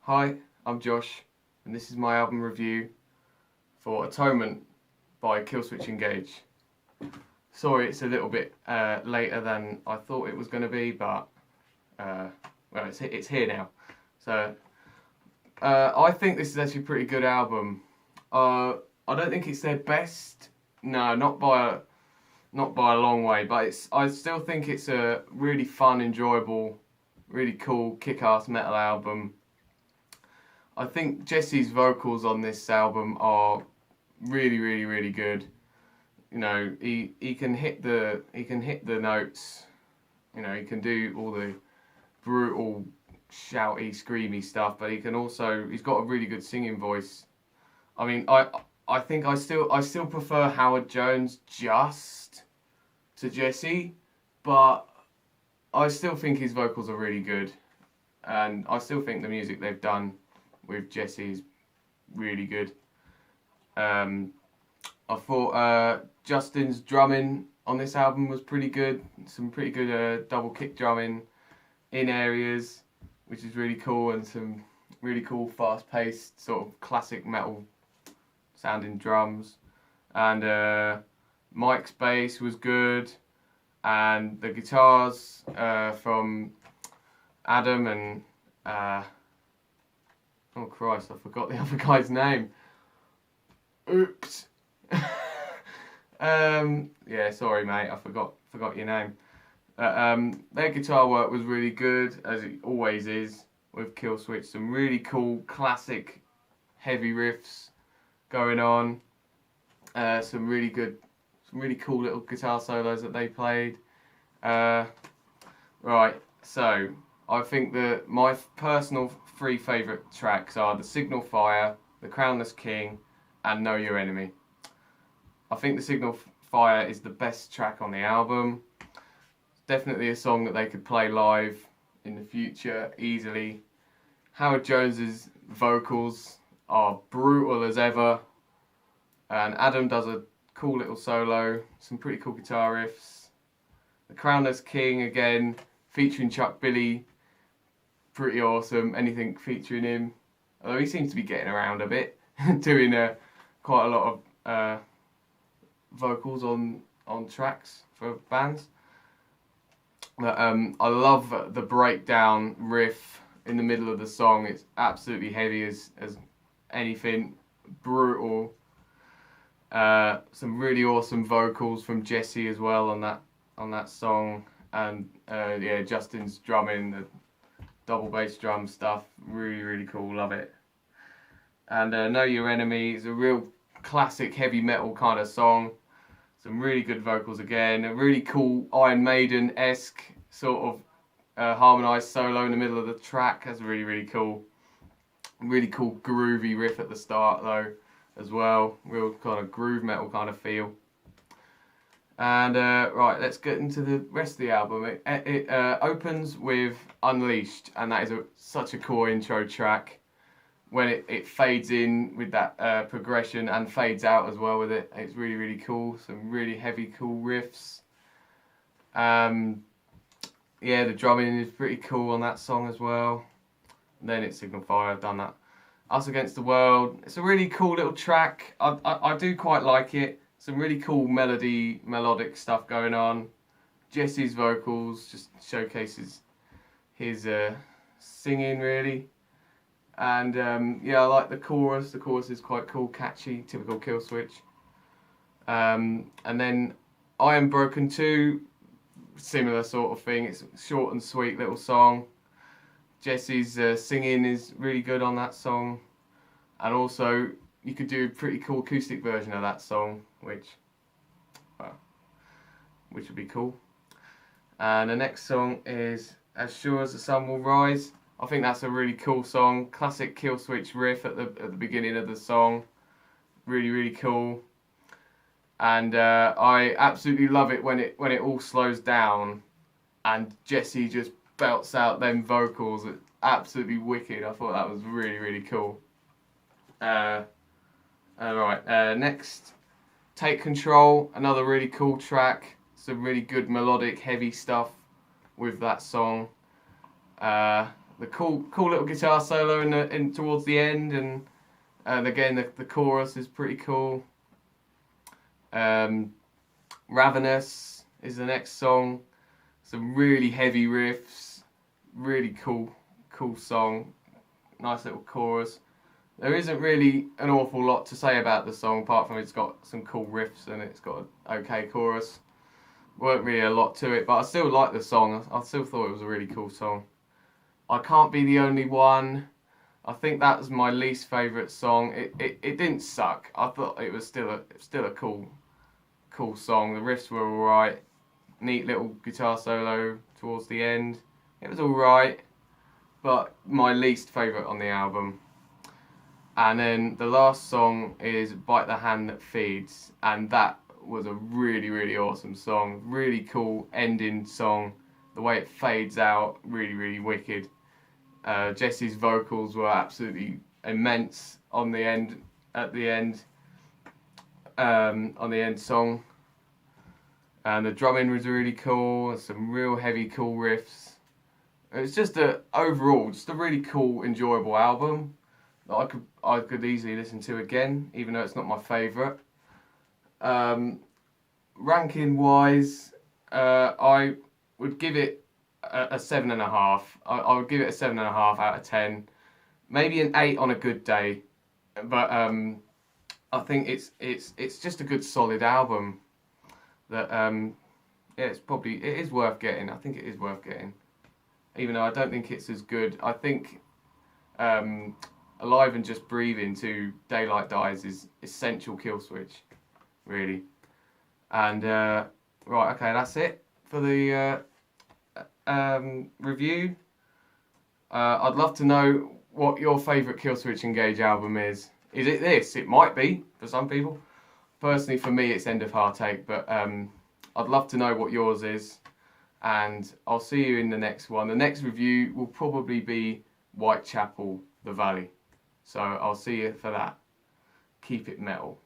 Hi, I'm Josh, and this is my album review for Atonement by Killswitch Engage. Sorry it's a little bit later than I thought it was going to be, but well, it's here now. So I think this is actually a pretty good album. I don't think it's their best, no, not by a long way, but I still think it's a really fun, enjoyable, really cool, kick-ass metal album. I think Jesse's vocals on this album are really good. You know, he can hit the notes. You know, he can do all the brutal, shouty, screamy stuff, but he's got a really good singing voice. I mean, I think I still prefer Howard Jones just to Jesse, but I still think his vocals are really good, and I still think the music they've done with Jesse is really good. I thought Justin's drumming on this album was pretty good. Some pretty good double kick drumming in areas, which is really cool, and some really cool fast-paced sort of classic metal sounding drums. And Mike's bass was good, and the guitars from Adam and oh Christ, I forgot the other guy's name. Oops. Yeah, sorry mate, I forgot your name. Their guitar work was really good, as it always is with Killswitch. Some really cool classic heavy riffs going on. Some really cool little guitar solos that they played. Right, so I think that my personal three favourite tracks are The Signal Fire, The Crownless King, and Know Your Enemy. I think The Signal Fire is the best track on the album. It's definitely a song that they could play live in the future easily. Howard Jones's vocals are brutal as ever, and Adam does a cool little solo, some pretty cool guitar riffs. The Crownless King, again, featuring Chuck Billy, pretty awesome. Anything featuring him, although he seems to be getting around a bit, doing quite a lot of vocals on tracks for bands. But I love the breakdown riff in the middle of the song. It's absolutely heavy as anything, brutal. Some really awesome vocals from Jesse as well on that song, and yeah, Justin's drumming, the double bass drum stuff, really cool, love it. And Know Your Enemy is a real classic heavy metal kind of song. Some really good vocals again, a really cool Iron Maiden-esque sort of harmonised solo in the middle of the track. That's really cool. Really cool groovy riff at the start though as well. Real kind of groove metal kind of feel. And right, let's get into the rest of the album. It opens with Unleashed, and that is such a cool intro track. When it fades in with that progression and fades out as well with it. It's really cool. Some really heavy, cool riffs. Yeah, the drumming is pretty cool on that song as well. And then it's Signal Fire, I've done that. Us Against the World. It's a really cool little track. I do quite like it. Some really cool melodic stuff going on. Jesse's vocals just showcases his singing really. And yeah, I like the chorus. The chorus is quite cool, catchy, typical Killswitch. And then I Am Broken Too, similar sort of thing. It's a short and sweet little song. Jesse's singing is really good on that song. And also, you could do a pretty cool acoustic version of that song, which would be cool. And the next song is As Sure as the Sun Will Rise. I think that's a really cool song. Classic Killswitch riff at the beginning of the song. Really cool. And I absolutely love it when it all slows down and Jesse just belts out them vocals. It's absolutely wicked. I thought that was really cool. Alright, next, Take Control, another really cool track. Some really good melodic, heavy stuff with that song. the cool little guitar solo in towards the end, and again the chorus is pretty cool. Ravenous is the next song. Some really heavy riffs, really cool song. Nice little chorus. There isn't really an awful lot to say about the song apart from it's got some cool riffs and it's got an okay chorus. Weren't really a lot to it, but I still like the song. I still thought it was a really cool song. I Can't Be the Only One. I think that was my least favourite song. It didn't suck. I thought it was still a cool song. The riffs were alright. Neat little guitar solo towards the end. It was alright, but my least favourite on the album. And then the last song is Bite the Hand That Feeds, and that was a really awesome song. Really cool ending song. The way it fades out, really wicked. Jesse's vocals were absolutely immense on the end, on the end song. And the drumming was really cool, some real heavy cool riffs. It was just overall just a really cool, enjoyable album that I could easily listen to again, even though it's not my favourite. Ranking wise, I would give it a 7.5. I would give it a 7.5 out of 10. Maybe an 8 on a good day, but I think it's just a good solid album. That yeah, it is worth getting. I think it is worth getting, even though I don't think it's as good. I think Alive and Just Breathing to Daylight Dies is essential Killswitch, really. And right, okay, that's it for the review. I'd love to know what your favourite Killswitch Engage album is. Is it this? It might be for some people. Personally, for me, it's End of Heartache, but I'd love to know what yours is, and I'll see you in the next one. The next review will probably be Whitechapel, The Valley, so I'll see you for that. Keep it metal.